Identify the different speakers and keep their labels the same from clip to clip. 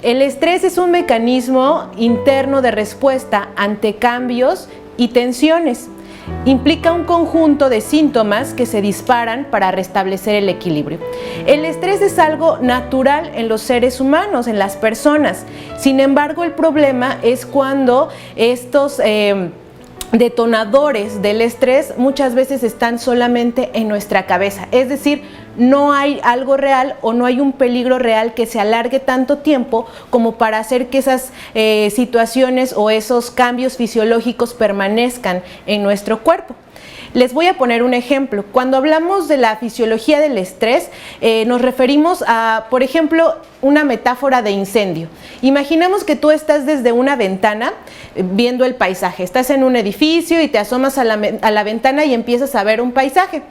Speaker 1: El estrés es un mecanismo interno de respuesta ante cambios y tensiones. Implica un conjunto de síntomas que se disparan para restablecer el equilibrio. El estrés es algo natural en los seres humanos, en las personas. Sin embargo, el problema es cuando estos detonadores del estrés muchas veces están solamente en nuestra cabeza, es decir, no hay algo real o no hay un peligro real que se alargue tanto tiempo como para hacer que esas situaciones o esos cambios fisiológicos permanezcan en nuestro cuerpo. Les voy a poner un ejemplo. Cuando hablamos de la fisiología del estrés, nos referimos a, por ejemplo, una metáfora de incendio. Imaginemos que tú estás desde una ventana viendo el paisaje. Estás en un edificio y te asomas a la ventana y empiezas a ver un paisaje.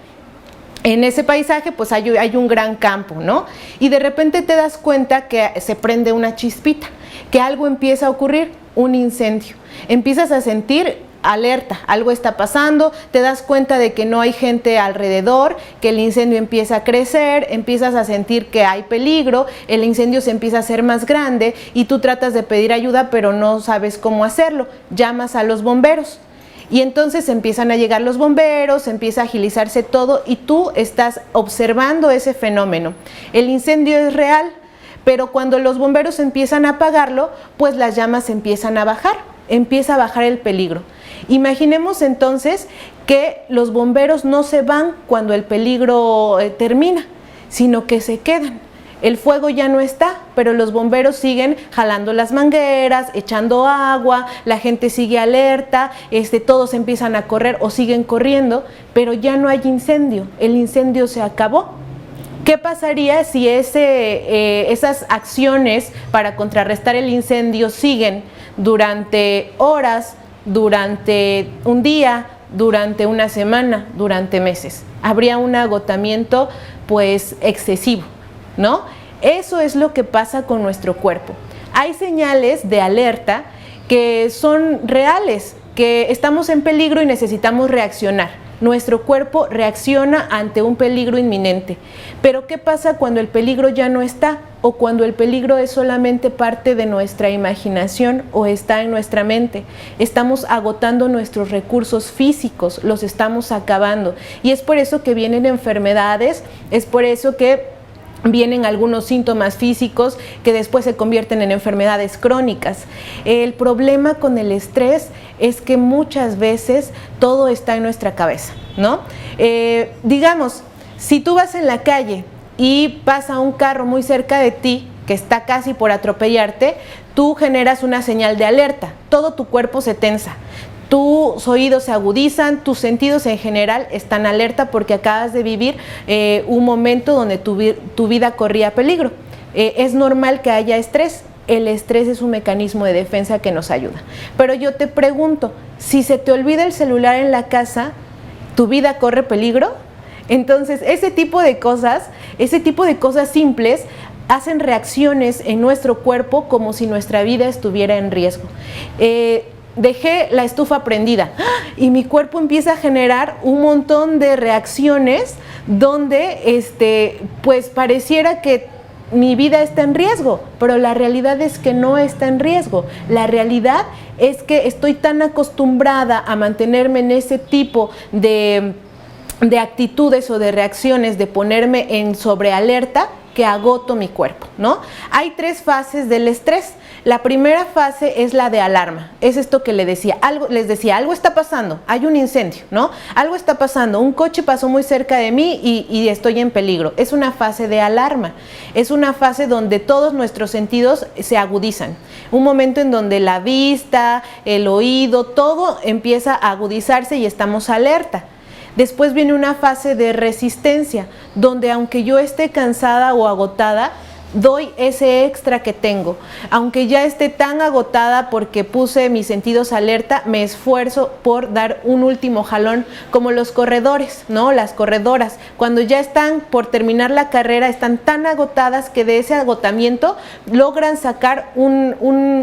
Speaker 1: En ese paisaje pues hay un gran campo, ¿no? Y de repente te das cuenta que se prende una chispita, que algo empieza a ocurrir, un incendio. Empiezas a sentir alerta, algo está pasando, te das cuenta de que no hay gente alrededor, que el incendio empieza a crecer, empiezas a sentir que hay peligro, el incendio se empieza a hacer más grande y tú tratas de pedir ayuda pero no sabes cómo hacerlo, llamas a los bomberos. Y entonces empiezan a llegar los bomberos, empieza a agilizarse todo y tú estás observando ese fenómeno. El incendio es real, pero cuando los bomberos empiezan a apagarlo, pues las llamas empiezan a bajar, empieza a bajar el peligro. Imaginemos entonces que los bomberos no se van cuando el peligro termina, sino que se quedan. El fuego ya no está, pero los bomberos siguen jalando las mangueras, echando agua, la gente sigue alerta, todos empiezan a correr o siguen corriendo, pero ya no hay incendio, el incendio se acabó. ¿Qué pasaría si esas acciones para contrarrestar el incendio siguen durante horas, durante un día, durante una semana, durante meses? Habría un agotamiento pues excesivo, ¿no? Eso es lo que pasa con nuestro cuerpo. Hay señales de alerta que son reales, que estamos en peligro y necesitamos reaccionar. Nuestro cuerpo reacciona ante un peligro inminente. Pero ¿qué pasa cuando el peligro ya no está? O cuando el peligro es solamente parte de nuestra imaginación o está en nuestra mente. Estamos agotando nuestros recursos físicos, los estamos acabando. Y es por eso que vienen enfermedades, es por eso que vienen algunos síntomas físicos que después se convierten en enfermedades crónicas. El problema con el estrés es que muchas veces todo está en nuestra cabeza, ¿no? Digamos, si tú vas en la calle y pasa un carro muy cerca de ti que está casi por atropellarte, tú generas una señal de alerta, todo tu cuerpo se tensa. Tus oídos se agudizan, tus sentidos en general están alerta porque acabas de vivir un momento donde tu vida corría peligro. Es normal que haya estrés. El estrés es un mecanismo de defensa que nos ayuda. Pero yo te pregunto, si se te olvida el celular en la casa, ¿tu vida corre peligro? Entonces, ese tipo de cosas simples hacen reacciones en nuestro cuerpo como si nuestra vida estuviera en riesgo. Dejé la estufa prendida y mi cuerpo empieza a generar un montón de reacciones donde pues pareciera que mi vida está en riesgo, pero la realidad es que no está en riesgo. La realidad es que estoy tan acostumbrada a mantenerme en ese tipo de actitudes o de reacciones, de ponerme en sobrealerta, que agoto mi cuerpo, ¿no? Hay 3 fases del estrés. La primera fase es la de alarma. Es esto que les decía, algo está pasando, hay un incendio, ¿no? Algo está pasando, un coche pasó muy cerca de mí y estoy en peligro. Es una fase de alarma. Es una fase donde todos nuestros sentidos se agudizan. Un momento en donde la vista, el oído, todo empieza a agudizarse y estamos alerta. Después viene una fase de resistencia, donde aunque yo esté cansada o agotada, doy ese extra que tengo. Aunque ya esté tan agotada porque puse mis sentidos alerta, me esfuerzo por dar un último jalón, como los corredores, ¿no? Las corredoras, cuando ya están por terminar la carrera, están tan agotadas que de ese agotamiento logran sacar un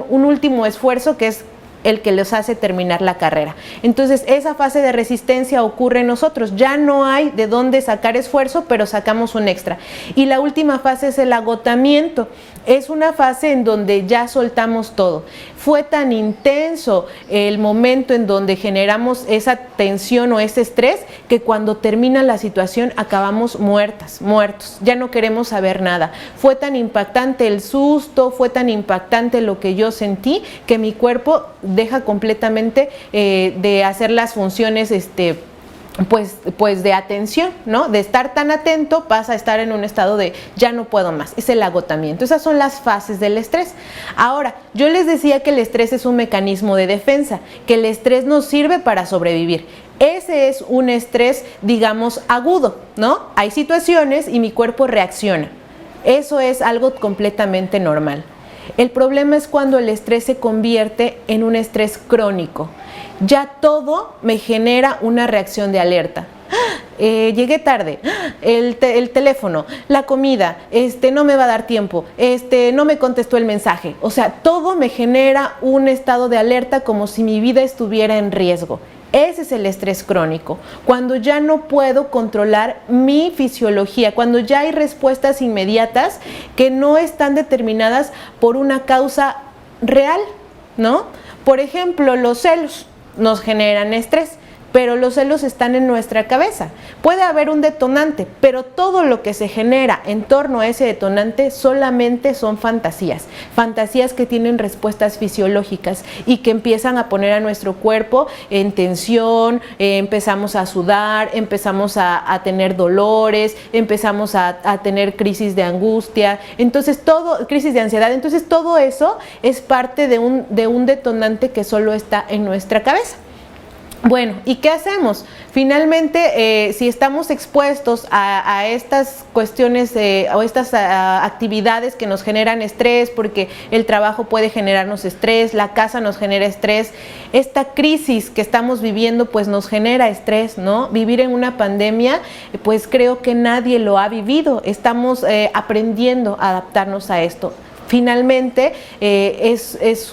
Speaker 1: último esfuerzo que es el que los hace terminar la carrera. Entonces, esa fase de resistencia ocurre en nosotros. Ya no hay de dónde sacar esfuerzo, pero sacamos un extra. Y la última fase es el agotamiento. Es una fase en donde ya soltamos todo. Fue tan intenso el momento en donde generamos esa tensión o ese estrés que cuando termina la situación acabamos muertos. Ya no queremos saber nada. Fue tan impactante el susto, fue tan impactante lo que yo sentí que mi cuerpo deja completamente de hacer las funciones pues de atención, ¿no? De estar tan atento pasa a estar en un estado de ya no puedo más, es el agotamiento. Esas son las fases del estrés. Ahora, yo les decía que el estrés es un mecanismo de defensa, que el estrés nos sirve para sobrevivir. Ese es un estrés, digamos, agudo, ¿no? Hay situaciones y mi cuerpo reacciona. Eso es algo completamente normal. El problema es cuando el estrés se convierte en un estrés crónico. Ya todo me genera una reacción de alerta. Llegué tarde, el teléfono, la comida, no me va a dar tiempo, no me contestó el mensaje. O sea, todo me genera un estado de alerta como si mi vida estuviera en riesgo. Ese es el estrés crónico, cuando ya no puedo controlar mi fisiología, cuando ya hay respuestas inmediatas que no están determinadas por una causa real, ¿no? Por ejemplo, los celos nos generan estrés, pero los celos están en nuestra cabeza. Puede haber un detonante, pero todo lo que se genera en torno a ese detonante solamente son fantasías que tienen respuestas fisiológicas y que empiezan a poner a nuestro cuerpo en tensión, empezamos a sudar, empezamos a tener dolores, empezamos a tener crisis de angustia, crisis de ansiedad. Entonces todo eso es parte de un detonante que solo está en nuestra cabeza. Bueno, ¿y qué hacemos? Finalmente, si estamos expuestos a estas cuestiones o estas actividades que nos generan estrés, porque el trabajo puede generarnos estrés, la casa nos genera estrés, esta crisis que estamos viviendo pues nos genera estrés, ¿no? Vivir en una pandemia, pues creo que nadie lo ha vivido, estamos aprendiendo a adaptarnos a esto. Finalmente, es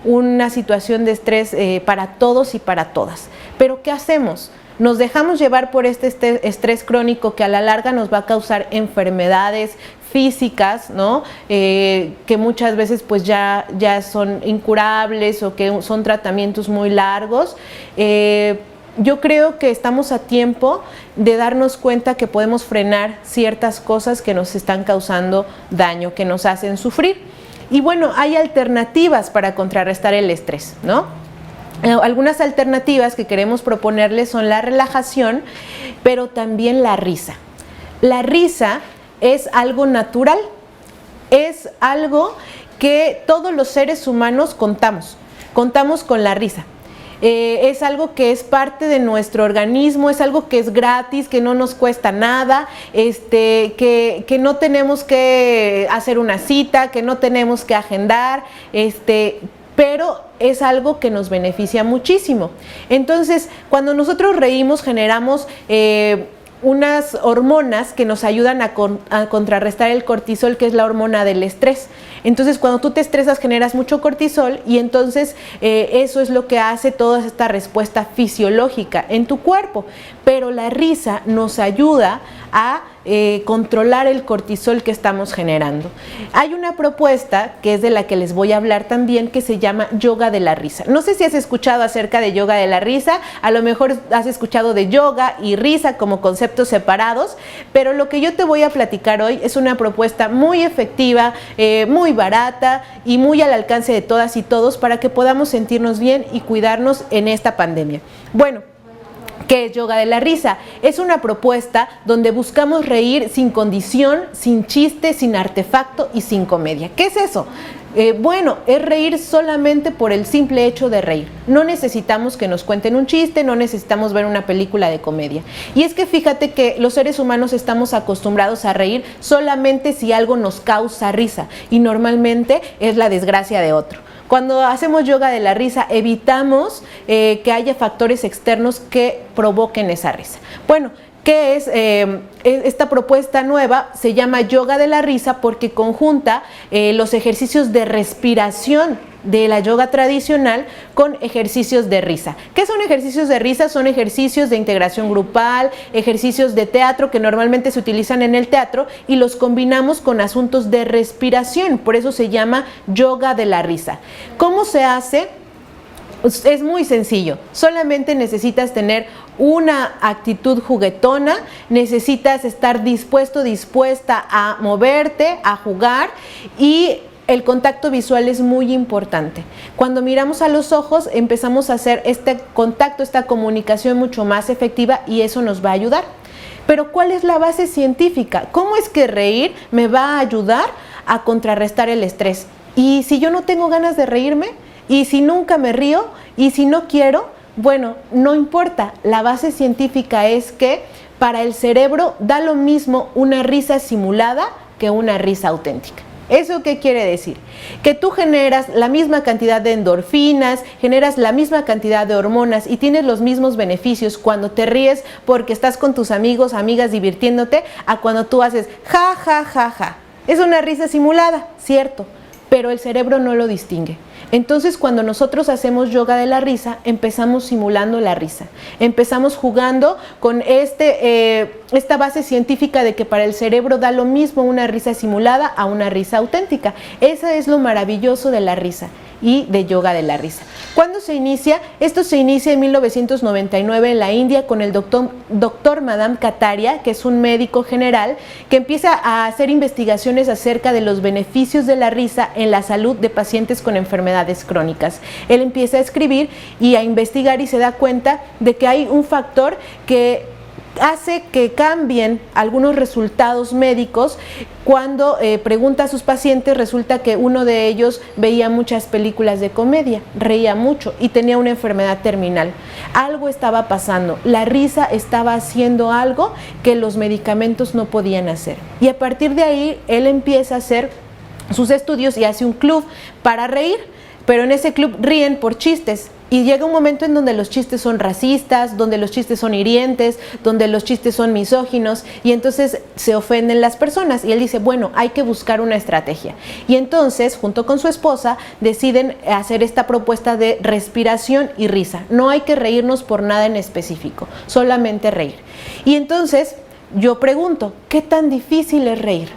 Speaker 1: una situación de estrés para todos y para todas. Pero ¿qué hacemos? Nos dejamos llevar por este estrés crónico que a la larga nos va a causar enfermedades físicas, ¿no? Que muchas veces pues ya son incurables o que son tratamientos muy largos. Yo creo que estamos a tiempo de darnos cuenta que podemos frenar ciertas cosas que nos están causando daño, que nos hacen sufrir. Y bueno, hay alternativas para contrarrestar el estrés, ¿no? Algunas alternativas que queremos proponerles son la relajación, pero también la risa. La risa es algo natural, es algo que todos los seres humanos contamos con la risa. Es algo que es parte de nuestro organismo, es algo que es gratis, que no nos cuesta nada, que no tenemos que hacer una cita, que no tenemos que agendar, pero es algo que nos beneficia muchísimo. Entonces, cuando nosotros reímos, generamos unas hormonas que nos ayudan a contrarrestar el cortisol, que es la hormona del estrés. Entonces, cuando tú te estresas, generas mucho cortisol y entonces eso es lo que hace toda esta respuesta fisiológica en tu cuerpo. Pero la risa nos ayuda a controlar el cortisol que estamos generando. Hay una propuesta que es de la que les voy a hablar también, que se llama yoga de la risa. No sé si has escuchado acerca de yoga de la risa, a lo mejor has escuchado de yoga y risa como conceptos separados, pero lo que yo te voy a platicar hoy es una propuesta muy efectiva, muy barata y muy al alcance de todas y todos para que podamos sentirnos bien y cuidarnos en esta pandemia. Bueno, ¿qué es yoga de la risa? Es una propuesta donde buscamos reír sin condición, sin chiste, sin artefacto y sin comedia. ¿Qué es eso? Bueno, es reír solamente por el simple hecho de reír. No necesitamos que nos cuenten un chiste, no necesitamos ver una película de comedia. Y es que fíjate que los seres humanos estamos acostumbrados a reír solamente si algo nos causa risa, y normalmente es la desgracia de otro. Cuando hacemos yoga de la risa, evitamos que haya factores externos que provoquen esa risa. Bueno, ¿qué es esta propuesta nueva? Se llama yoga de la risa porque conjunta los ejercicios de respiración, de la yoga tradicional con ejercicios de risa. ¿Qué son ejercicios de risa? Son ejercicios de integración grupal, ejercicios de teatro que normalmente se utilizan en el teatro y los combinamos con asuntos de respiración, por eso se llama yoga de la risa. ¿Cómo se hace? Es muy sencillo, solamente necesitas tener una actitud juguetona, necesitas estar dispuesto, dispuesta a moverte, a jugar, y el contacto visual es muy importante. Cuando miramos a los ojos empezamos a hacer este contacto, esta comunicación mucho más efectiva y eso nos va a ayudar. Pero ¿cuál es la base científica? ¿Cómo es que reír me va a ayudar a contrarrestar el estrés? ¿Y si yo no tengo ganas de reírme? ¿Y si nunca me río? ¿Y si no quiero? Bueno, no importa. La base científica es que para el cerebro da lo mismo una risa simulada que una risa auténtica. ¿Eso qué quiere decir? Que tú generas la misma cantidad de endorfinas, generas la misma cantidad de hormonas y tienes los mismos beneficios cuando te ríes porque estás con tus amigos, amigas divirtiéndote, a cuando tú haces ja, ja, ja, ja. Es una risa simulada, cierto, pero el cerebro no lo distingue. Entonces, cuando nosotros hacemos yoga de la risa, empezamos simulando la risa. Empezamos jugando con esta base científica de que para el cerebro da lo mismo una risa simulada a una risa auténtica. Eso es lo maravilloso de la risa y de yoga de la risa. ¿Cuándo se inicia? Esto se inicia en 1999 en la India con el doctor Madame Kataria, que es un médico general que empieza a hacer investigaciones acerca de los beneficios de la risa en la salud de pacientes con enfermedades crónicas. Él empieza a escribir y a investigar y se da cuenta de que hay un factor que hace que cambien algunos resultados médicos. Cuando pregunta a sus pacientes, resulta que uno de ellos veía muchas películas de comedia, reía mucho y tenía una enfermedad terminal. Algo estaba pasando, la risa estaba haciendo algo que los medicamentos no podían hacer. Y a partir de ahí, él empieza a hacer sus estudios y hace un club para reír, pero en ese club ríen por chistes. Y llega un momento en donde los chistes son racistas, donde los chistes son hirientes, donde los chistes son misóginos y entonces se ofenden las personas. Y él dice, bueno, hay que buscar una estrategia. Y entonces, junto con su esposa, deciden hacer esta propuesta de respiración y risa. No hay que reírnos por nada en específico, solamente reír. Y entonces yo pregunto, ¿qué tan difícil es reír?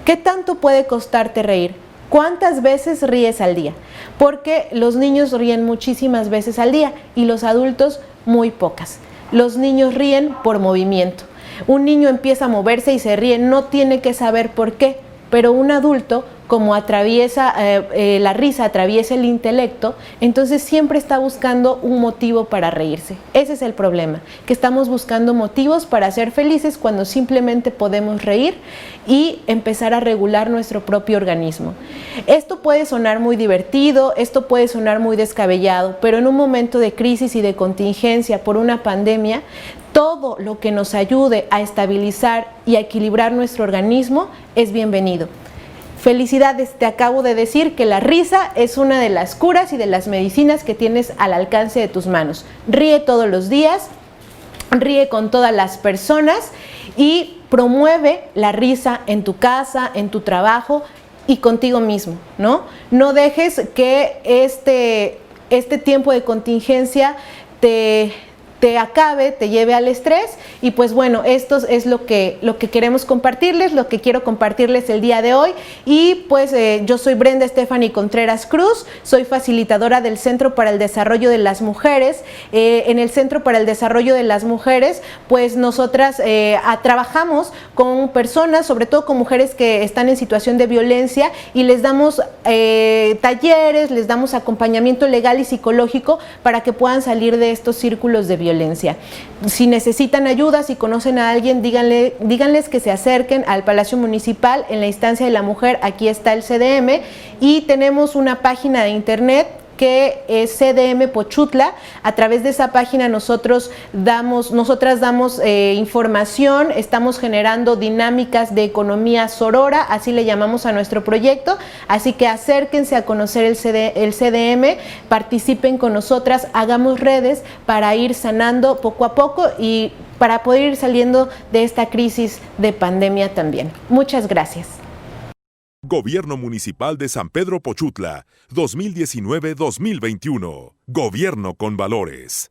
Speaker 1: ¿Qué tanto puede costarte reír? ¿Cuántas veces ríes al día? Porque los niños ríen muchísimas veces al día y los adultos muy pocas. Los niños ríen por movimiento. Un niño empieza a moverse y se ríe, no tiene que saber por qué, pero un adulto, como atraviesa la risa, atraviesa el intelecto, entonces siempre está buscando un motivo para reírse. Ese es el problema, que estamos buscando motivos para ser felices cuando simplemente podemos reír y empezar a regular nuestro propio organismo. Esto puede sonar muy divertido, esto puede sonar muy descabellado, pero en un momento de crisis y de contingencia por una pandemia, todo lo que nos ayude a estabilizar y a equilibrar nuestro organismo es bienvenido. Felicidades, te acabo de decir que la risa es una de las curas y de las medicinas que tienes al alcance de tus manos. Ríe todos los días, ríe con todas las personas y promueve la risa en tu casa, en tu trabajo y contigo mismo, ¿no? No dejes que este tiempo de contingencia te acabe, te lleve al estrés y pues bueno, esto es lo que queremos compartirles, lo que quiero compartirles el día de hoy y pues yo soy Brenda Stephanie Contreras Cruz, soy facilitadora del Centro para el Desarrollo de las Mujeres. En el Centro para el Desarrollo de las Mujeres pues nosotras trabajamos con personas, sobre todo con mujeres que están en situación de violencia y les damos talleres, les damos acompañamiento legal y psicológico para que puedan salir de estos círculos de violencia. Si necesitan ayuda, si conocen a alguien, díganles que se acerquen al Palacio Municipal en la instancia de la mujer. Aquí está el CDM y tenemos una página de internet que es CDM Pochutla. A través de esa página nosotras damos información, estamos generando dinámicas de economía sorora, así le llamamos a nuestro proyecto, así que acérquense a conocer el CDM, participen con nosotras, hagamos redes para ir sanando poco a poco y para poder ir saliendo de esta crisis de pandemia también. Muchas gracias.
Speaker 2: Gobierno Municipal de San Pedro Pochutla, 2019-2021. Gobierno con valores.